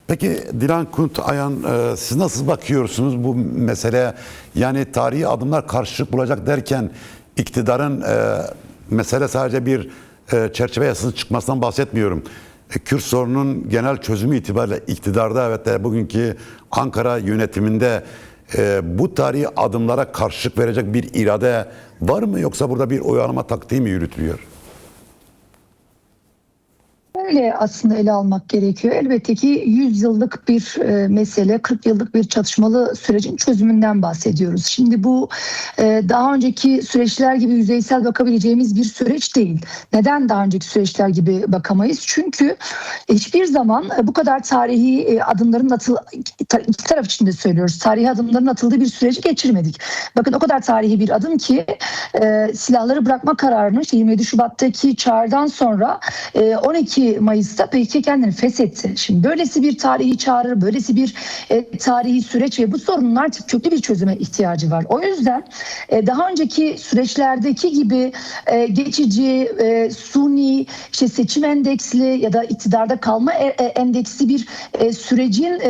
Peki Dilan Kunt-Ayan, siz nasıl bakıyorsunuz bu meseleye? Yani tarihi adımlar karşılık bulacak derken iktidarın mesele sadece bir çerçeve yasasının çıkmasından bahsetmiyorum. Kürt sorunun genel çözümü itibariyle iktidarda, evet de bugünkü Ankara yönetiminde bu tarihi adımlara karşılık verecek bir irade var mı, yoksa burada bir oyalama taktiği mi yürütülüyor? Öyle aslında ele almak gerekiyor. Elbette ki 100 yıllık bir mesele, 40 yıllık bir çatışmalı sürecin çözümünden bahsediyoruz. Şimdi bu daha önceki süreçler gibi yüzeysel bakabileceğimiz bir süreç değil. Neden daha önceki süreçler gibi bakamayız? Çünkü hiçbir zaman bu kadar tarihi adımların iki taraf için de söylüyoruz. Tarihi adımların atıldığı bir süreci geçirmedik. Bakın o kadar tarihi bir adım ki silahları bırakma kararını 27 Şubat'taki çağrıdan sonra 12 Mayıs'ta PKK kendini feshetti. Şimdi böylesi bir tarihi çağrı, böylesi bir tarihi süreç ve bu sorunun artık köklü bir çözüme ihtiyacı var. O yüzden daha önceki süreçlerdeki gibi geçici, suni, seçim endeksli ya da iktidarda kalma endeksli bir sürecin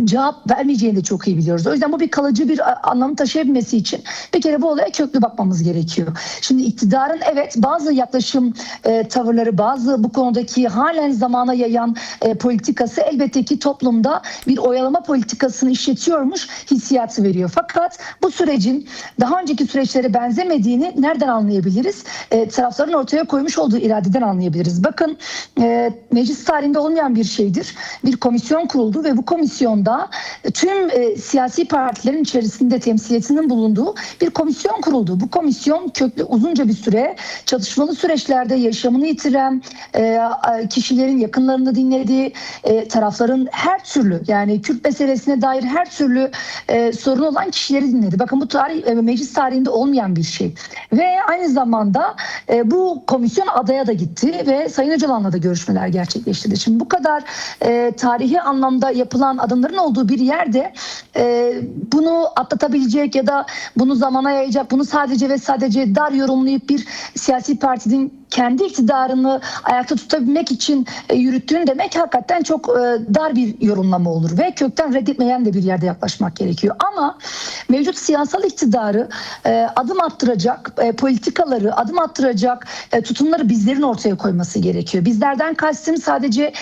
cevap vermeyeceğini de çok iyi biliyoruz. O yüzden bu bir kalıcı bir anlam taşıyabilmesi için bir kere bu olaya köklü bakmamız gerekiyor. Şimdi iktidarın evet bazı yaklaşım tavırları, bazı bu konudaki halen zamana yayan politikası elbette ki toplumda bir oyalama politikasını işletiyormuş hissiyatı veriyor. Fakat bu sürecin daha önceki süreçlere benzemediğini nereden anlayabiliriz? Tarafların ortaya koymuş olduğu iradeden anlayabiliriz. Bakın meclis tarihinde olmayan bir şeydir. Bir komisyon kuruldu ve bu komisyonda tüm siyasi partilerin içerisinde temsiliyetinin bulunduğu bir komisyon kuruldu. Bu komisyon köklü uzunca bir süre çatışmalı süreçlerde yaşamını yitiren kişilerin yakınlarını dinlediği, tarafların her türlü, yani Kürt meselesine dair her türlü sorun olan kişileri dinledi. Bakın bu meclis tarihinde olmayan bir şey. Ve aynı zamanda bu komisyon adaya da gitti ve Sayın Öcalan'la da görüşmeler gerçekleştirdi. Şimdi bu kadar tarihi anlamda yapılan adımların olduğu bir yerde bunu atlatabilecek ya da bunu zamana yayacak, bunu sadece ve sadece dar yorumlayıp bir siyasi partinin kendi iktidarını ayakta tutabilmek için yürüttüğünü demek hakikaten çok dar bir yorumlama olur ve kökten reddetmeyen de bir yerde yaklaşmak gerekiyor. Ama mevcut siyasal iktidarı adım attıracak politikaları, adım attıracak tutumları bizlerin ortaya koyması gerekiyor. Bizlerden kastım sadece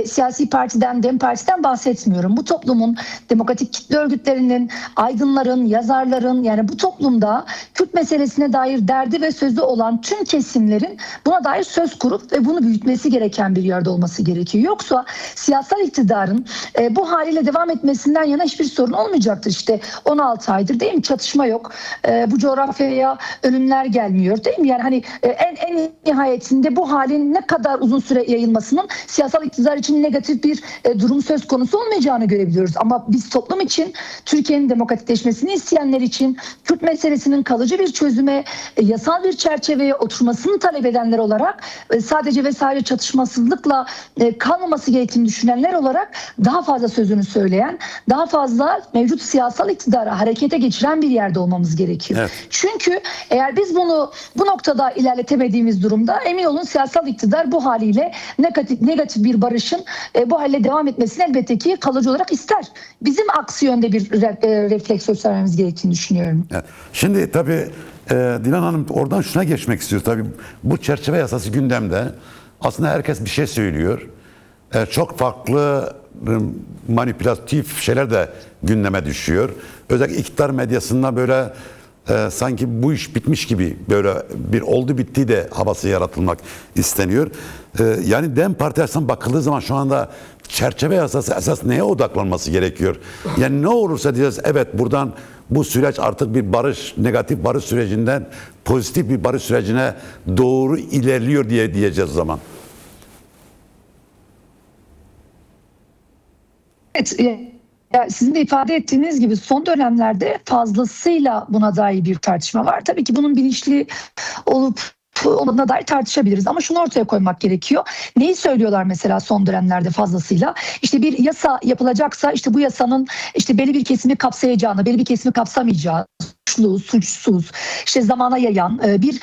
siyasi partiden, Dem Parti'den bahsetmiyorum. Bu toplumun demokratik kitle örgütlerinin, aydınların, yazarların, yani bu toplumda Kürt meselesine dair derdi ve sözü olan tüm kesimlerin buna dair söz kurup ve bunu büyütmesi gereken bir yerde olması gerekiyor. Yoksa siyasal iktidarın bu haliyle devam etmesinden yana hiçbir sorun olmayacaktır. İşte 16 aydır değil mi, çatışma yok. Bu coğrafyaya ölümler gelmiyor değil mi? Yani hani en nihayetinde bu halin ne kadar uzun süre yayılmasının siyasal iktidar için negatif bir durum söz konusu olmayacağını görebiliyoruz. Ama biz toplum için, Türkiye'nin demokratikleşmesini isteyenler için, Kürt meselesinin kalıcı bir çözüme, yasal bir çerçeveye oturmasını talep edenler olarak, sadece ve sadece çatışmasızlıkla kalmaması gerektiğini düşünenler olarak daha fazla sözünü söyleyen, daha fazla mevcut siyasal iktidarı harekete geçiren bir yerde olmamız gerekiyor. Evet. Çünkü eğer biz bunu bu noktada ilerletemediğimiz durumda emin olun siyasal iktidar bu haliyle negatif bir barışın bu haliyle devam etmesini elbette ki kalıcı olarak ister. Bizim aksi yönde bir refleks göstermemiz gerektiğini düşünüyorum. Evet. Şimdi tabii Dilan Hanım, oradan şuna geçmek istiyor. Tabii bu çerçeve yasası gündemde. Aslında herkes bir şey söylüyor. Çok farklı manipülatif şeyler de gündeme düşüyor. Özellikle iktidar medyasında böyle sanki bu iş bitmiş gibi, böyle bir oldu bitti de havası yaratılmak isteniyor. Yani Dem Parti açısından bakıldığı zaman şu anda çerçeve yasası esas neye odaklanması gerekiyor? Yani ne olursa diyeceğiz, evet buradan bu süreç artık bir barış, negatif barış sürecinden pozitif bir barış sürecine doğru ilerliyor diye diyeceğiz zaman. Evet, sizin de ifade ettiğiniz gibi son dönemlerde fazlasıyla buna dair bir tartışma var. Tabii ki bunun bilinçli olup olmadığına dair tartışabiliriz. Ama şunu ortaya koymak gerekiyor. Neyi söylüyorlar mesela son dönemlerde fazlasıyla? İşte bir yasa yapılacaksa işte bu yasanın işte belli bir kesimi kapsayacağını, belli bir kesimi kapsamayacağı, suçlu, suçsuz, işte zamana yayan bir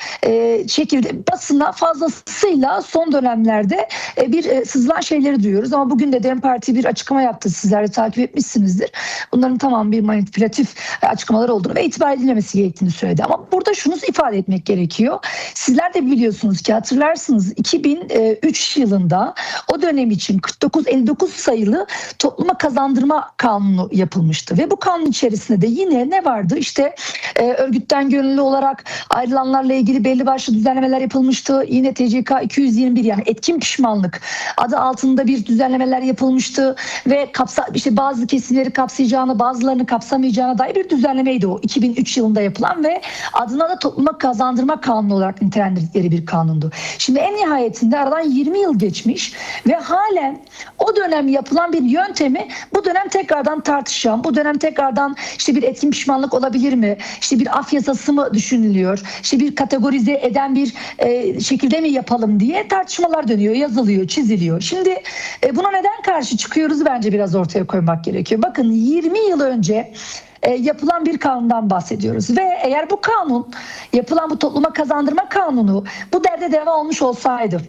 şekilde basına fazlasıyla son dönemlerde bir sızılan şeyleri duyuyoruz. Ama bugün de DEM Parti bir açıklama yaptı. Sizler de takip etmişsinizdir. Bunların tamam bir manipülatif açıklamalar olduğunu ve itibar edilmemesi gerektiğini söyledi. Ama burada şunu ifade etmek gerekiyor. Sizler de biliyorsunuz ki, hatırlarsınız, 2003 yılında o dönem için 49-59 sayılı topluma kazandırma kanunu yapılmıştı ve bu kanun içerisinde de yine ne vardı? İşte örgütten gönüllü olarak ayrılanlarla ilgili belli başlı düzenlemeler yapılmıştı. Yine TCK 221, yani etkin pişmanlık adı altında bir düzenlemeler yapılmıştı ve işte bazı kesimleri kapsayacağına, bazılarını kapsamayacağına dair bir düzenlemeydi o 2003 yılında yapılan ve adına da topluma kazandırma kanunu olarak nitelendirdikleri bir kanundu. Şimdi en nihayetinde aradan 20 yıl geçmiş ve halen o dönem yapılan bir yöntemi bu dönem tekrardan tartışacağım. Bu dönem tekrardan işte bir etkin pişmanlık olabilir mi? İşte bir af yasası mı düşünülüyor? İşte bir kategorize eden bir şekilde mi yapalım diye tartışmalar dönüyor, yazılıyor, çiziliyor. Şimdi buna neden karşı çıkıyoruz bence biraz ortaya koymak gerekiyor. Bakın 20 yıl önce yapılan bir kanundan bahsediyoruz ve eğer bu kanun, yapılan bu topluma kazandırma kanunu bu derde deva olmuş olsaydı,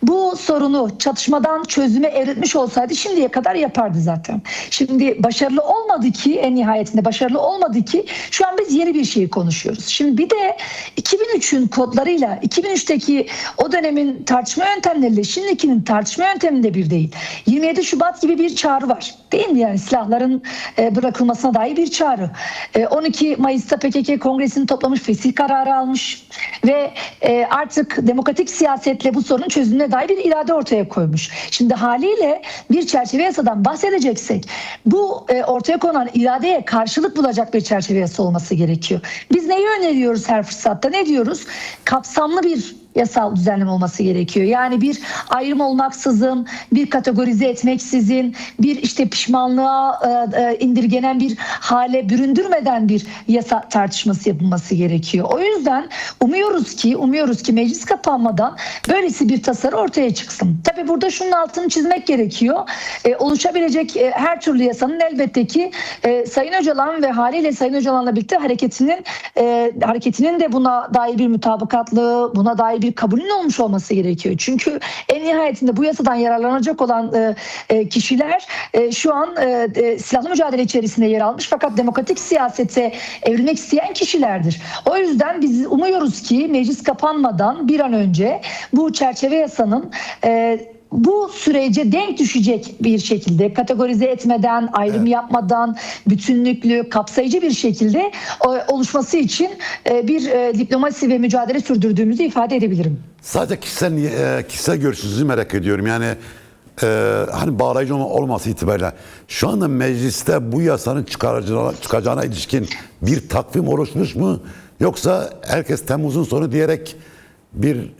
bu sorunu çatışmadan çözüme evrilmiş olsaydı şimdiye kadar yapardı zaten. Şimdi başarılı olmadı ki, en nihayetinde başarılı olmadı ki şu an biz yeni bir şeyi konuşuyoruz. Şimdi bir de 2003'ün kodlarıyla 2003'teki o dönemin tartışma yöntemleriyle şimdikinin tartışma yönteminde bir değil. 27 Şubat gibi bir çağrı var, değil mi? Yani silahların bırakılmasına dair bir çağrı. 12 Mayıs'ta PKK kongresini toplamış, fesih kararı almış ve artık demokratik siyasetle bu sorunun çözümüne dair bir irade ortaya koymuş. Şimdi haliyle bir çerçeve yasadan bahsedeceksek bu ortaya konan iradeye karşılık bulacak bir çerçeve yasa olması gerekiyor. Biz neyi öneriyoruz her fırsatta? Ne diyoruz? Kapsamlı bir yasal düzenleme olması gerekiyor. Yani bir ayrım olmaksızın, bir kategorize etmeksizin, bir işte pişmanlığa indirgenen bir hale büründürmeden bir yasa tartışması yapılması gerekiyor. O yüzden umuyoruz ki meclis kapanmadan böylesi bir tasarı ortaya çıksın. Tabii burada şunun altını çizmek gerekiyor. Oluşabilecek her türlü yasanın elbette ki Sayın Öcalan ve haliyle Sayın Öcalan'la birlikte hareketinin de buna dair bir mutabakatlığı, buna dair bir kabulün olmuş olması gerekiyor. Çünkü en nihayetinde bu yasadan yararlanacak olan kişiler şu an silahlı mücadele içerisinde yer almış fakat demokratik siyasete evrilmek isteyen kişilerdir. O yüzden biz umuyoruz ki meclis kapanmadan bir an önce bu çerçeve yasanın bu sürece denk düşecek bir şekilde, kategorize etmeden, ayrım yapmadan, bütünlüklü, kapsayıcı bir şekilde oluşması için bir diplomasi ve mücadele sürdürdüğümüzü ifade edebilirim. Sadece kişisel görüşünüzü merak ediyorum. Yani hani bağlayıcı olması itibariyle şu anda mecliste bu yasanın çıkacağına ilişkin bir takvim oluşmuş mu? Yoksa herkes Temmuz'un sonu diyerek bir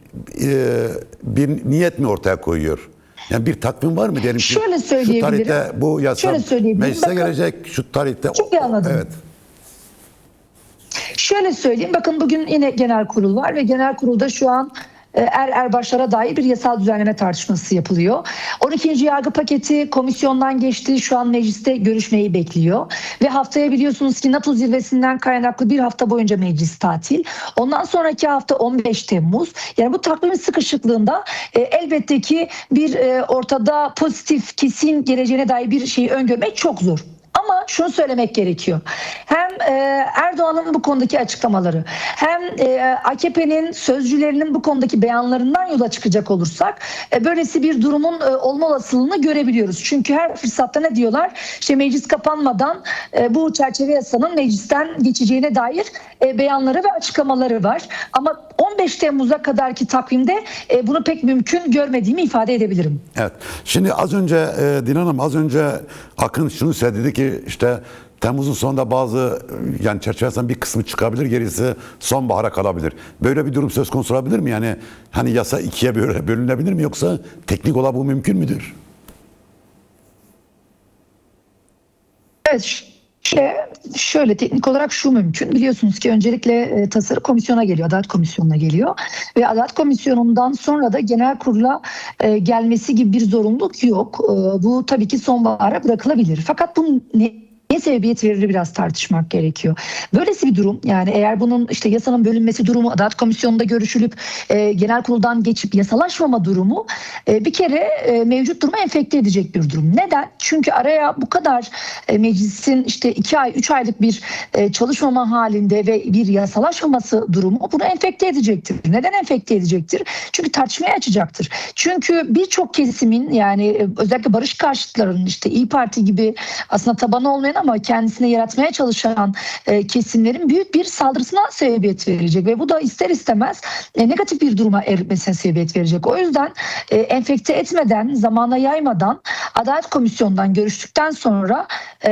niyet mi ortaya koyuyor? Yani bir takvim var mı diyelim ki? Şöyle söyleyebilirim. Şu tarihte bu yasa meclise bakın, gelecek, şu tarihte. Çok iyi anladım. Evet. Şöyle söyleyeyim, bakın bugün yine genel kurul var ve genel kurulda şu an erbaşlara dair bir yasal düzenleme tartışması yapılıyor. 12. yargı paketi komisyondan geçti. Şu an mecliste görüşmeyi bekliyor. Ve haftaya biliyorsunuz ki NATO zirvesinden kaynaklı bir hafta boyunca meclis tatil. Ondan sonraki hafta 15 Temmuz. Yani bu takvimin sıkışıklığında elbette ki bir ortada pozitif, kesin geleceğine dair bir şeyi öngörmek çok zor. Ama şunu söylemek gerekiyor. Hem Erdoğan'ın bu konudaki açıklamaları hem AKP'nin sözcülerinin bu konudaki beyanlarından yola çıkacak olursak böylesi bir durumun olma olasılığını görebiliyoruz. Çünkü her fırsatta ne diyorlar? İşte meclis kapanmadan bu çerçeve yasanın meclisten geçeceğine dair beyanları ve açıklamaları var. Ama 15 Temmuz'a kadarki takvimde bunu pek mümkün görmediğimi ifade edebilirim. Evet. Şimdi az önce Dilan Hanım, az önce Akın şunu söyledi ki işte Temmuz'un sonunda bazı yani çerçevesinden bir kısmı çıkabilir, gerisi sonbahara kalabilir. Böyle bir durum söz konusu olabilir mi? Yani hani yasa ikiye bölünebilir mi, yoksa teknik olarak bu mümkün müdür? Evet. Şöyle teknik olarak şu mümkün. Biliyorsunuz ki öncelikle tasarı komisyona geliyor, Adalet Komisyonu'na geliyor. Ve Adalet Komisyonu'ndan sonra da genel kurula gelmesi gibi bir zorunluluk yok. Bu tabii ki sonbahara bırakılabilir. Fakat bu sebebiyet verir biraz tartışmak gerekiyor. Böylesi bir durum, yani eğer bunun işte yasanın bölünmesi durumu, Adalet Komisyonu'nda görüşülüp genel kuruldan geçip yasalaşmama durumu bir kere mevcut durumu enfekte edecek bir durum. Neden? Çünkü araya bu kadar meclisin işte 2 ay 3 aylık bir çalışmama halinde ve bir yasalaşmaması durumu bunu enfekte edecektir. Neden enfekte edecektir? Çünkü tartışmaya açacaktır. Çünkü birçok kesimin, yani özellikle barış karşıtlarının, işte İYİ Parti gibi aslında tabanı olmayan ama kendisine yaratmaya çalışan kesimlerin büyük bir saldırısına sebebiyet verecek ve bu da ister istemez negatif bir duruma evrilmesine sebebiyet verecek. O yüzden enfekte etmeden, zamana yaymadan Adalet Komisyonu'ndan görüştükten sonra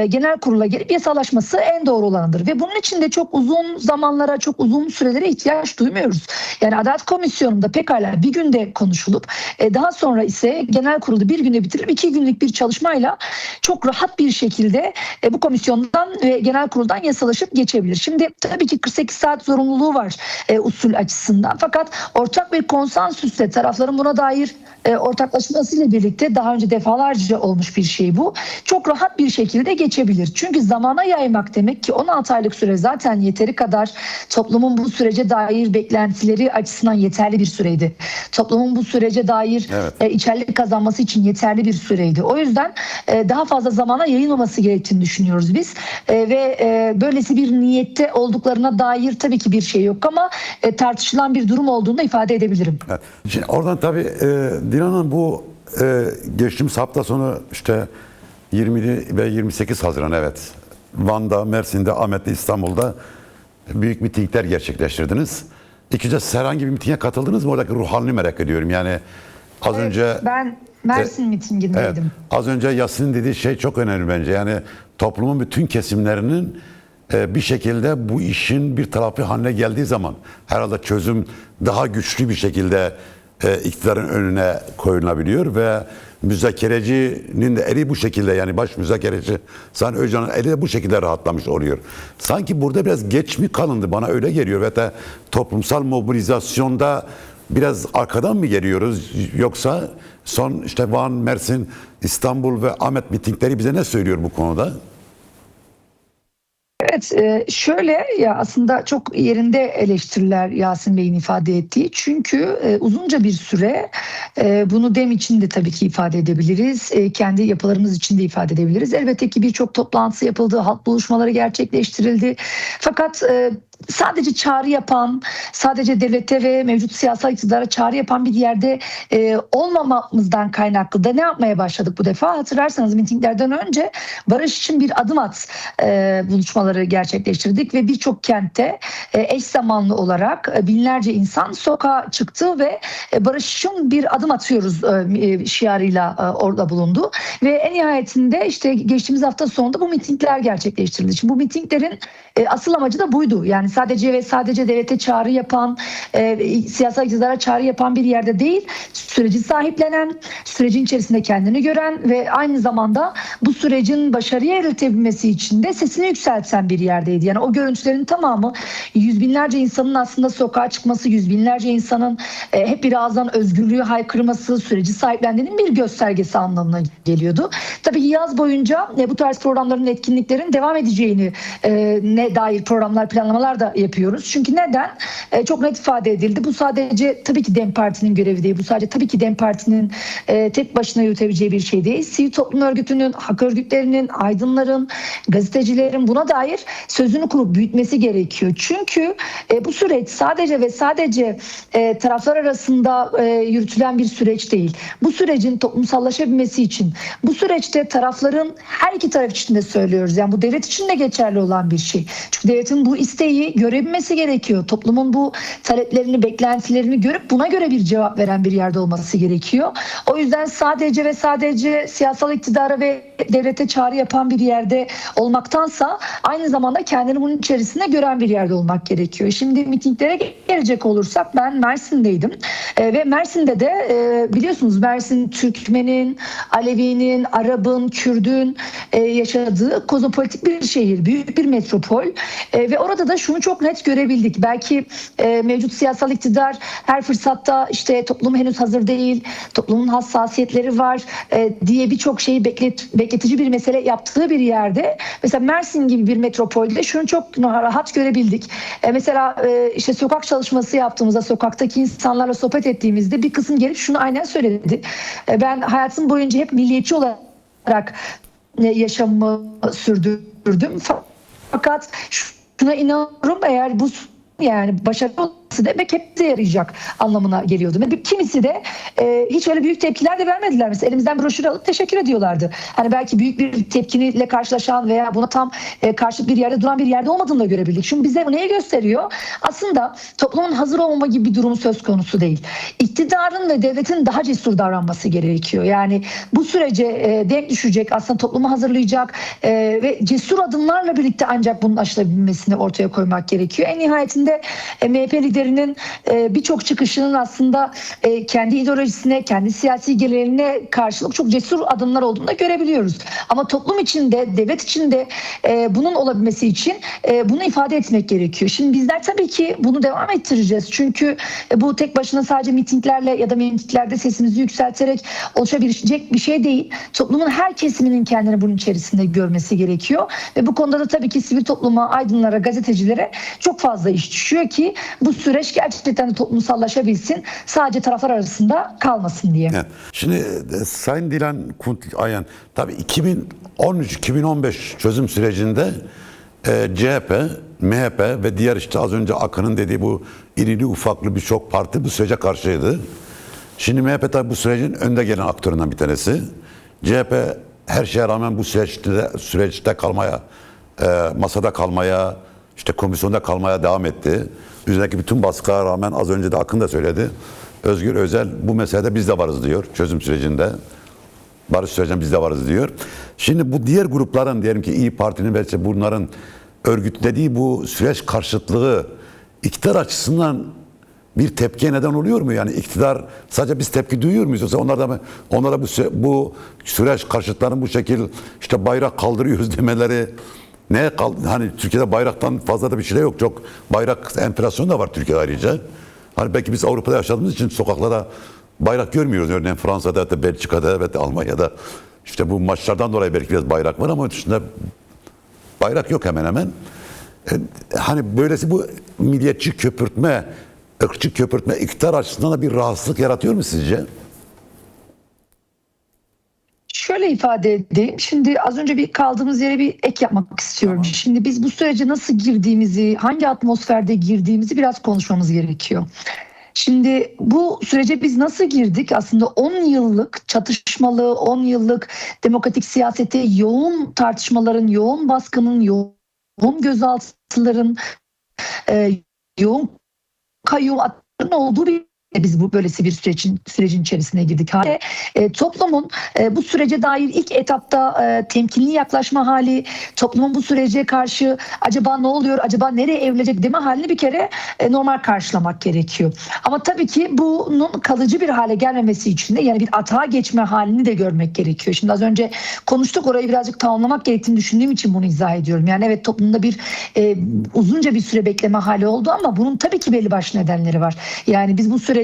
genel kurula gelip yasalaşması en doğru olanıdır ve bunun için de çok uzun zamanlara, çok uzun sürelere ihtiyaç duymuyoruz. Yani Adalet Komisyonu'nda pekala bir günde konuşulup daha sonra ise genel kurulda bir günde bitirilip 2 günlük bir çalışmayla çok rahat bir şekilde bu komisyondan ve genel kuruldan yasalaşıp geçebilir. Şimdi tabii ki 48 saat zorunluluğu var usul açısından. Fakat ortak bir konsensüsle tarafların buna dair ortaklaşmasıyla birlikte daha önce defalarca olmuş bir şey bu. Çok rahat bir şekilde geçebilir. Çünkü zamana yaymak demek ki 16 aylık süre zaten yeteri kadar toplumun bu sürece dair beklentileri açısından yeterli bir süreydi. Toplumun bu sürece dair içerlik kazanması için yeterli bir süreydi. O yüzden daha fazla zamana yayılmaması gerektiğini düşünüyoruz biz. Ve böylesi bir niyette olduklarına dair tabii ki bir şey yok ama tartışılan bir durum olduğunu da ifade edebilirim. Evet. Şimdi oradan tabii Dilan Hanım, bu geçtiğimiz hafta sonu işte 20 ve 28 Haziran Van'da, Mersin'de, Ahmet'te, İstanbul'da büyük mitingler gerçekleştirdiniz. İkinci siz herhangi bir mitinge katıldınız mı? Oradaki ruh halini merak ediyorum. Yani az önce... Ben Mersin mitingindeydim. Az önce Yasin'in dediği şey çok önemli bence. Yani toplumun bütün kesimlerinin bir şekilde bu işin bir tarafı haline geldiği zaman herhalde çözüm daha güçlü bir şekilde iktidarın önüne koyulabiliyor ve müzakerecinin de eli bu şekilde, yani baş müzakereci Sayın Öcalan'ın eli de bu şekilde rahatlamış oluyor. Sanki burada biraz geç mi kalındı, bana öyle geliyor ve de toplumsal mobilizasyonda biraz arkadan mı geliyoruz, yoksa son işte Van, Mersin, İstanbul ve Ahmet mitingleri bize ne söylüyor bu konuda? Evet, şöyle ya, aslında çok yerinde eleştiriler Yasin Bey'in ifade ettiği. Çünkü uzunca bir süre bunu DEM için de tabii ki ifade edebiliriz. Kendi yapılarımız için de ifade edebiliriz. Elbette ki birçok toplantısı yapıldı, halk buluşmaları gerçekleştirildi. Fakat sadece çağrı yapan, sadece devlete ve mevcut siyasal iktidara çağrı yapan bir yerde olmamamızdan kaynaklı da ne yapmaya başladık bu defa? Hatırlarsanız mitinglerden önce barış için bir adım at buluşmaları gerçekleştirdik ve birçok kentte eş zamanlı olarak binlerce insan sokağa çıktı ve barış için bir adım atıyoruz şiarıyla orada bulundu. Ve en nihayetinde işte geçtiğimiz hafta sonunda bu mitingler gerçekleştirildi. Şimdi bu mitinglerin asıl amacı da buydu. Yani sadece ve sadece devlete çağrı yapan, siyasal iktidara çağrı yapan bir yerde değil, süreci sahiplenen, sürecin içerisinde kendini gören ve aynı zamanda bu sürecin başarıya erişebilmesi için de sesini yükselten bir yerdeydi. Yani o görüntülerin tamamı yüz binlerce insanın aslında sokağa çıkması, yüz binlerce insanın hep bir ağızdan özgürlüğü haykırması, süreci sahiplendiğinin bir göstergesi anlamına geliyordu. Tabii yaz boyunca bu tarz programların, etkinliklerin devam edeceğini ne dair programlar, planlamalar da yapıyoruz. Çünkü neden? Çok net ifade edildi. Bu sadece tabii ki DEM Parti'nin görevi değil. Bu sadece tabii ki DEM Parti'nin tek başına yürütebileceği bir şey değil. Sivil toplum örgütünün, hak örgütlerinin, aydınların, gazetecilerin buna dair sözünü kurup büyütmesi gerekiyor. Çünkü bu süreç sadece ve sadece taraflar arasında yürütülen bir süreç değil. Bu sürecin toplumsallaşabilmesi için, bu süreçte tarafların, her iki taraf için de söylüyoruz. Yani bu devlet için de geçerli olan bir şey. Çünkü devletin bu isteği görebilmesi gerekiyor. Toplumun bu taleplerini, beklentilerini görüp buna göre bir cevap veren bir yerde olması gerekiyor. O yüzden sadece ve sadece siyasal iktidara ve devlete çağrı yapan bir yerde olmaktansa aynı zamanda kendini bunun içerisinde gören bir yerde olmak gerekiyor. Şimdi mitinglere gelecek olursak, ben Mersin'deydim ve Mersin'de de biliyorsunuz Mersin Türkmenin, Alevi'nin, Arap'ın, Kürdün yaşadığı kozmopolitik bir şehir, büyük bir metropol ve orada da şunu çok net görebildik. Belki mevcut siyasal iktidar her fırsatta işte toplum henüz hazır değil, toplumun hassasiyetleri var diye birçok şeyi Evet. Şimdi Sayın Dilan Ayan, tabii 2013-2015 çözüm sürecinde CHP, MHP ve diğer işte az önce Akın'ın dediği bu irili ufaklı birçok parti bu sürece karşıydı. Şimdi MHP tabii bu sürecin önde gelen aktöründen bir tanesi. CHP her şeye rağmen bu süreçte kalmaya, masada kalmaya, işte komisyonda kalmaya devam etti. Üzerindeki bütün baskıya rağmen, az önce de Akın da söyledi, Özgür Özel bu meselede biz de varız diyor çözüm sürecinde. Barış sürecinde biz de varız diyor. Şimdi bu diğer grupların, diyelim ki İYİ Parti'nin ve işte bunların örgütlediği bu süreç karşıtlığı iktidar açısından bir tepkiye neden oluyor mu? Yani iktidar sadece biz tepki duyuyor muyuz? Yoksa onlara bu süreç karşıtlarının bu şekil işte bayrak kaldırıyoruz demeleri neye kaldı? Hani Türkiye'de bayraktan fazla da bir şey de yok. Çok bayrak enflasyonu da var Türkiye'de ayrıca. Hani belki biz Avrupa'da yaşadığımız için sokaklarda bayrak görmüyoruz. Örneğin Fransa'da, da Belçika'da ve Almanya'da işte bu maçlardan dolayı belki biraz bayrak var ama dışında bayrak yok hemen hemen. Hani böylesi bu milliyetçi köpürtme, ırkçı köpürtme iktidar açısından da bir rahatsızlık yaratıyor mu sizce? Şöyle ifade edeyim. Şimdi az önce bir kaldığımız yere bir ek yapmak istiyorum. Tamam. Şimdi biz bu sürece nasıl girdiğimizi, hangi atmosferde girdiğimizi biraz konuşmamız gerekiyor. Şimdi bu sürece biz nasıl girdik? Aslında 10 yıllık çatışmalı, 10 yıllık demokratik siyasete yoğun tartışmaların, yoğun baskının, yoğun gözaltıların, yoğun kayyumatların olduğu bir biz bu böylesi bir sürecin içerisine girdik. Toplumun bu sürece dair ilk etapta temkinli yaklaşma hali, toplumun bu sürece karşı acaba ne oluyor, acaba nereye evrilecek deme halini bir kere normal karşılamak gerekiyor. Ama tabii ki bunun kalıcı bir hale gelmemesi için de yani bir atağa geçme halini de görmek gerekiyor. Şimdi az önce konuştuk, orayı birazcık tamamlamak gerektiğini düşündüğüm için bunu izah ediyorum. Yani evet, toplumda bir uzunca bir süre bekleme hali oldu ama bunun tabii ki belli başlı nedenleri var. Yani biz bu sürece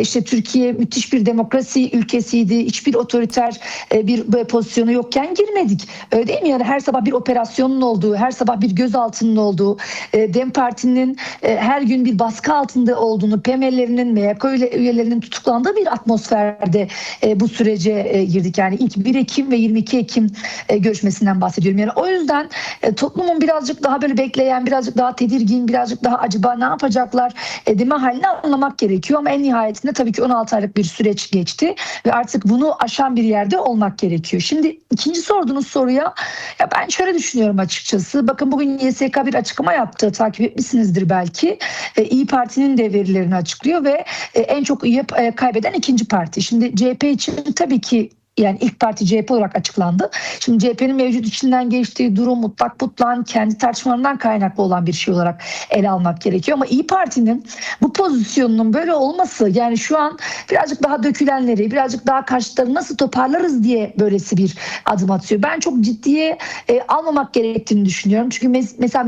işte Türkiye müthiş bir demokrasi ülkesiydi. Hiçbir otoriter bir pozisyonu yokken girmedik. Öyle değil mi? Yani her sabah bir operasyonun olduğu, her sabah bir gözaltının olduğu, DEM Parti'nin her gün bir baskı altında olduğunu, PML'lerinin, MYK üyelerinin tutuklandığı bir atmosferde bu sürece girdik. Yani ilk 1 Ekim ve 22 Ekim görüşmesinden bahsediyorum. Yani o yüzden toplumun birazcık daha böyle bekleyen, birazcık daha tedirgin, birazcık daha acaba ne yapacaklar deme halini anlamak gerekiyor. Ama en nihayetinde tabii ki 16 aylık bir süreç geçti ve artık bunu aşan bir yerde olmak gerekiyor. Şimdi ikinci sorduğunuz soruya ben şöyle düşünüyorum açıkçası. Bakın bugün YSK bir açıklama yaptı. Takip etmişsinizdir belki. İYİ Parti'nin de verilerini açıklıyor ve en çok üye kaybeden ikinci parti. Şimdi CHP için tabii ki yani ilk parti CHP olarak açıklandı. Şimdi CHP'nin mevcut içinden geçtiği durum mutlak putlan kendi tartışmalarından kaynaklı olan bir şey olarak ele almak gerekiyor. Ama İYİ Parti'nin bu pozisyonunun böyle olması, yani şu an birazcık daha dökülenleri, birazcık daha karşıtları nasıl toparlarız diye böylesi bir adım atıyor. Ben çok ciddiye almamak gerektiğini düşünüyorum. Çünkü mesela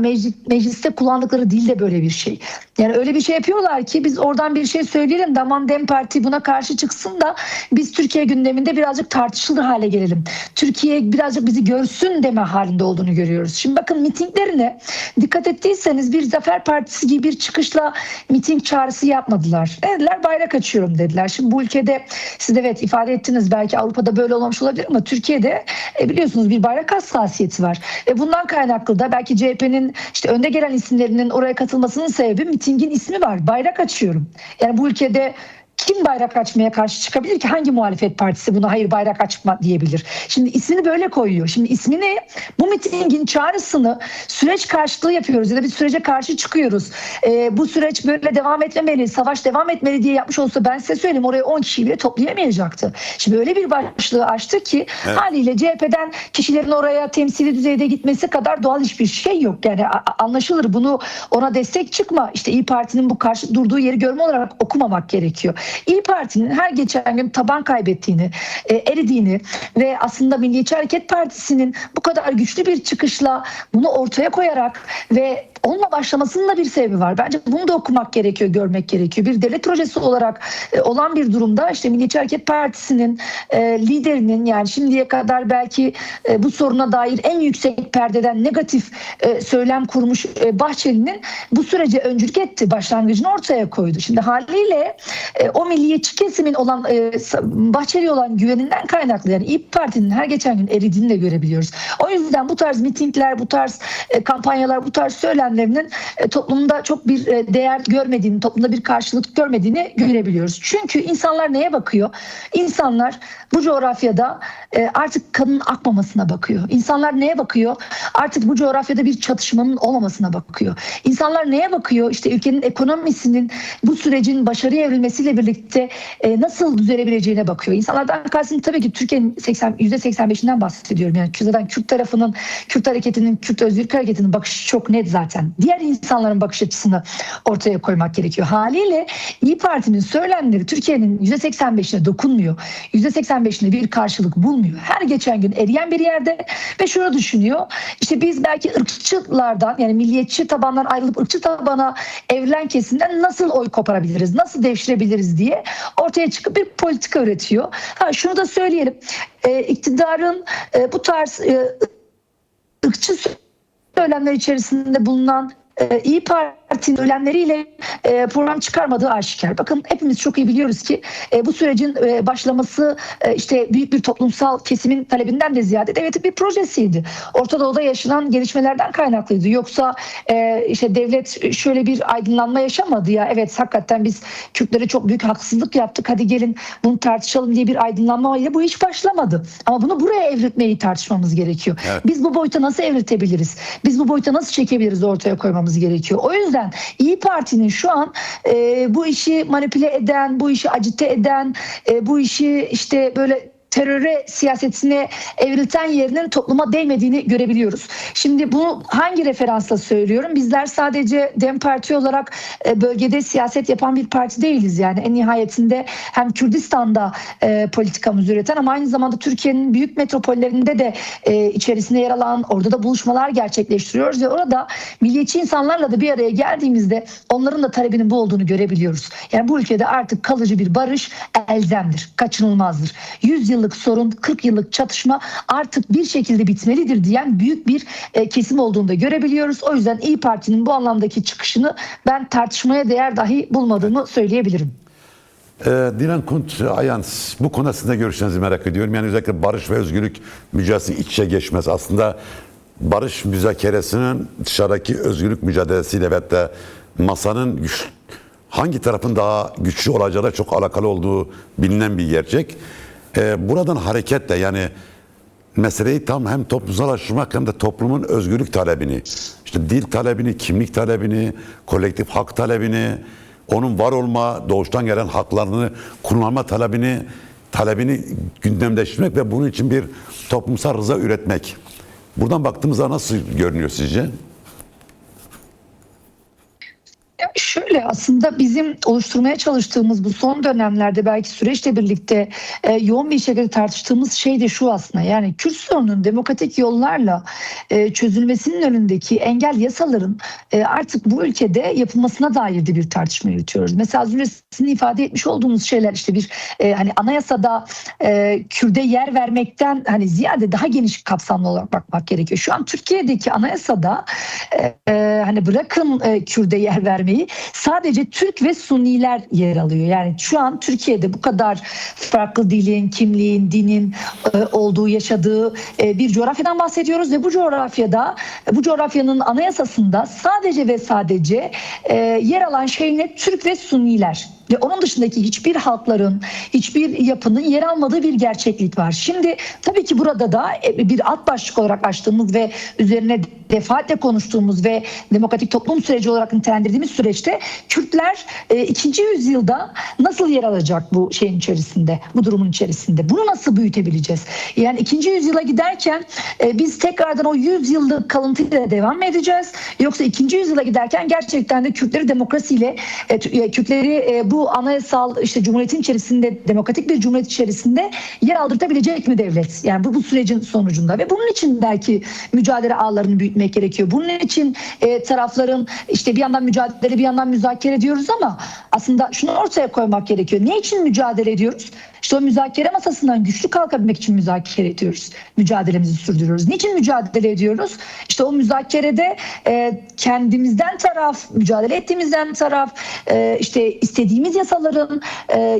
mecliste kullandıkları dil de böyle bir şey. Yani öyle bir şey yapıyorlar ki biz oradan bir şey söyleyelim de aman DEM Parti buna karşı çıksın da biz Türkiye gündeminde birazcık tartışılır hale gelelim. Türkiye birazcık bizi görsün deme halinde olduğunu görüyoruz. Şimdi bakın mitinglerine dikkat ettiyseniz bir Zafer Partisi gibi bir çıkışla miting çağrısı yapmadılar. Ne dediler? Bayrak açıyorum dediler. Şimdi bu ülkede siz de evet ifade ettiniz, belki Avrupa'da böyle olmamış olabilir ama Türkiye'de biliyorsunuz bir bayrak hassasiyeti var. Bundan kaynaklı da belki CHP'nin işte önde gelen isimlerinin oraya katılmasının sebebi mitingin ismi var. Bayrak açıyorum. Yani bu ülkede kim bayrak açmaya karşı çıkabilir ki? Hangi muhalefet partisi buna hayır bayrak açma diyebilir? Şimdi ismini böyle koyuyor. Şimdi ismini, bu mitingin çağrısını süreç karşılığı yapıyoruz ya da bir sürece karşı çıkıyoruz. Bu süreç böyle devam etmemeli, savaş devam etmeli diye yapmış olsa ben size söyleyeyim oraya 10 kişiyi bile toplayamayacaktı. Şimdi öyle bir başlığı açtı ki evet, haliyle CHP'den kişilerin oraya temsili düzeyde gitmesi kadar doğal hiçbir şey yok. Yani anlaşılır, bunu ona destek çıkma, işte İYİ Parti'nin bu karşı durduğu yeri görme olarak okumamak gerekiyor. İYİ Parti'nin her geçen gün taban kaybettiğini, eridiğini ve aslında Milliyetçi Hareket Partisi'nin bu kadar güçlü bir çıkışla bunu ortaya koyarak ve onunla başlamasının da bir sebebi var. Bence bunu da okumak gerekiyor, görmek gerekiyor. Bir devlet projesi olarak olan bir durumda işte Milliyetçi Hareket Partisi'nin liderinin, yani şimdiye kadar belki bu soruna dair en yüksek perdeden negatif söylem kurmuş Bahçeli'nin bu sürece öncülük etti. Başlangıcını ortaya koydu. Şimdi haliyle o milliyetçi kesimin olan Bahçeli'ye olan güveninden kaynaklı, yani İYİ Parti'nin her geçen gün eridiğini de görebiliyoruz. O yüzden bu tarz mitingler, bu tarz kampanyalar, bu tarz söylemlerinin toplumda çok bir değer görmediğini, toplumda bir karşılık görmediğini görebiliyoruz. Çünkü insanlar neye bakıyor? İnsanlar bu coğrafyada artık kanın akmamasına bakıyor. İnsanlar neye bakıyor? Artık bu coğrafyada bir çatışmanın olmamasına bakıyor. İnsanlar neye bakıyor? İşte ülkenin ekonomisinin bu sürecin başarıya evrilmesiyle birlikte nasıl düzelebileceğine bakıyor. İnsanlardan kastım tabii ki Türkiye'nin %85'inden bahsediyorum. Yani zaten Kürt tarafının, Kürt hareketinin, Kürt özgürlük hareketinin bakışı çok net zaten. Diğer insanların bakış açısını ortaya koymak gerekiyor. Haliyle İYİ Parti'nin söylemleri Türkiye'nin %85'ine dokunmuyor. %85'ine bir karşılık bulmuyor. Her geçen gün eriyen bir yerde ve şunu düşünüyor. İşte biz belki ırkçılardan, yani milliyetçi tabandan ayrılıp ırkçı tabana evrilen kesimden nasıl oy koparabiliriz, nasıl devşirebiliriz diye ortaya çıkıp bir politika üretiyor. Şunu da söyleyelim. İktidarın bu tarz ırkçı söylemler içerisinde bulunan İYİ Parti'nin söylemleriyle program çıkarmadığı aşikar. Bakın hepimiz çok iyi biliyoruz ki bu sürecin başlaması işte büyük bir toplumsal kesimin talebinden de ziyade devletin bir projesiydi. Orta Doğu'da yaşanan gelişmelerden kaynaklıydı. Yoksa işte devlet şöyle bir aydınlanma yaşamadı ya. Evet, hakikaten biz Kürtlere çok büyük haksızlık yaptık. Hadi gelin bunu tartışalım diye bir aydınlanmayla bu iş başlamadı. Ama bunu buraya evrilmeyi tartışmamız gerekiyor. Evet. Biz bu boyuta nasıl evriltebiliriz? Biz bu boyuta nasıl çekebiliriz, ortaya koymamız gerekiyor. O yüzden İYİ Parti'nin şu an bu işi manipüle eden, bu işi agite eden, bu işi işte böyle teröre siyasetine evrilten yerinin topluma değmediğini görebiliyoruz. Şimdi bunu hangi referansla söylüyorum? Bizler sadece DEM Parti olarak bölgede siyaset yapan bir parti değiliz. Yani en nihayetinde hem Kürdistan'da politikamızı üreten ama aynı zamanda Türkiye'nin büyük metropollerinde de içerisinde yer alan, orada da buluşmalar gerçekleştiriyoruz ve orada milliyetçi insanlarla da bir araya geldiğimizde onların da talebinin bu olduğunu görebiliyoruz. Yani bu ülkede artık kalıcı bir barış elzemdir, kaçınılmazdır. 100 yıllık sorun, 40 yıllık çatışma artık bir şekilde bitmelidir diyen büyük bir kesim olduğunu da görebiliyoruz. O yüzden İYİ Parti'nin bu anlamdaki çıkışını ben tartışmaya değer dahi bulmadığımı söyleyebilirim. Dilan Kunt Ayans, bu konu hakkında görüşlerinizi merak ediyorum. Yani özellikle barış ve özgürlük mücadelesi iç içe geçmez. Aslında barış müzakeresinin dışarıdaki özgürlük mücadelesiyle ve de masanın hangi tarafın daha güçlü olacağı çok alakalı olduğu bilinen bir gerçek. Buradan hareketle yani meseleyi tam hem toplumsallaştırmak hem de toplumun özgürlük talebini, işte dil talebini, kimlik talebini, kolektif hak talebini, onun var olma, doğuştan gelen haklarını kullanma talebini gündemleştirmek ve bunun için bir toplumsal rıza üretmek. Buradan baktığımızda nasıl görünüyor sizce? Şöyle Şöyle, aslında bizim oluşturmaya çalıştığımız bu son dönemlerde belki süreçle birlikte yoğun bir şekilde tartıştığımız şey de şu aslında. Yani Kürt sorununun demokratik yollarla çözülmesinin önündeki engel yasaların artık bu ülkede yapılmasına dair de bir tartışma yürütüyoruz. Mesela az önce sizin ifade etmiş olduğunuz şeyler, işte bir hani anayasada Kürt'e yer vermekten hani ziyade daha geniş kapsamlı olarak bakmak gerekiyor. Şu an Türkiye'deki anayasada hani bırakın Kürt'e yer vermeyi, sadece Türk ve Sunniler yer alıyor. Yani şu an Türkiye'de bu kadar farklı dilin, kimliğin, dinin olduğu, yaşadığı bir coğrafyadan bahsediyoruz ve bu coğrafyanın anayasasında sadece ve sadece yer alan şey ne? Türk ve Sunniler. Ve onun dışındaki hiçbir halkların, hiçbir yapının yer almadığı bir gerçeklik var. Şimdi tabii ki burada da bir alt başlık olarak açtığımız ve üzerine defaatle konuştuğumuz ve demokratik toplum süreci olarak nitelendirdiğimiz süreçte Kürtler 2. yüzyılda nasıl yer alacak bu şeyin içerisinde, bu durumun içerisinde? Bunu nasıl büyütebileceğiz? Yani 2. yüzyıla giderken biz tekrardan o 100 yıllık kalıntıyla devam mı edeceğiz? Yoksa 2. yüzyıla giderken gerçekten de Kürtleri demokrasiyle, Kürtleri bu anayasal işte cumhuriyetin içerisinde, demokratik bir cumhuriyet içerisinde yer aldırtabilecek mi devlet? Yani bu sürecin sonucunda ve bunun için belki mücadele ağlarını büyütmek gerekiyor. Bunun için tarafların işte bir yandan mücadele, bir yandan müzakere ediyoruz ama aslında şunu ortaya koymak gerekiyor. Ne için mücadele ediyoruz? İşte o müzakere masasından güçlü kalkabilmek için müzakere ediyoruz. Mücadelemizi sürdürüyoruz. Niçin mücadele ediyoruz? İşte o müzakerede kendimizden taraf, mücadele ettiğimizden taraf, işte istediğimiz yasaların,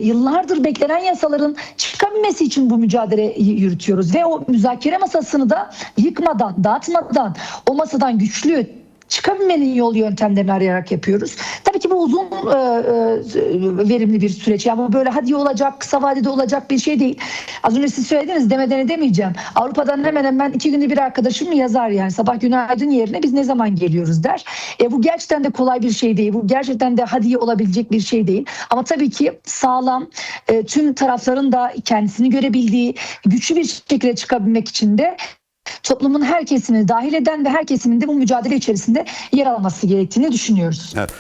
yıllardır beklenen yasaların çıkabilmesi için bu mücadeleyi yürütüyoruz. Ve o müzakere masasını da yıkmadan, dağıtmadan, o masadan güçlü çıkabilmenin yol yöntemlerini arayarak yapıyoruz. Tabii ki bu uzun verimli bir süreç. Yani bu böyle hadi olacak, kısa vadede olacak bir şey değil. Az önce siz söylediniz, demeden edemeyeceğim. Avrupa'dan hemen hemen 2 günde bir arkadaşım yazar yani. Sabah günaydın yerine biz ne zaman geliyoruz der. Bu gerçekten de kolay bir şey değil. Bu gerçekten de hadi olabilecek bir şey değil. Ama tabii ki sağlam, tüm tarafların da kendisini görebildiği, güçlü bir şekilde çıkabilmek için de toplumun her kesimini dahil eden ve her kesimin de bu mücadele içerisinde yer alması gerektiğini düşünüyoruz. Evet.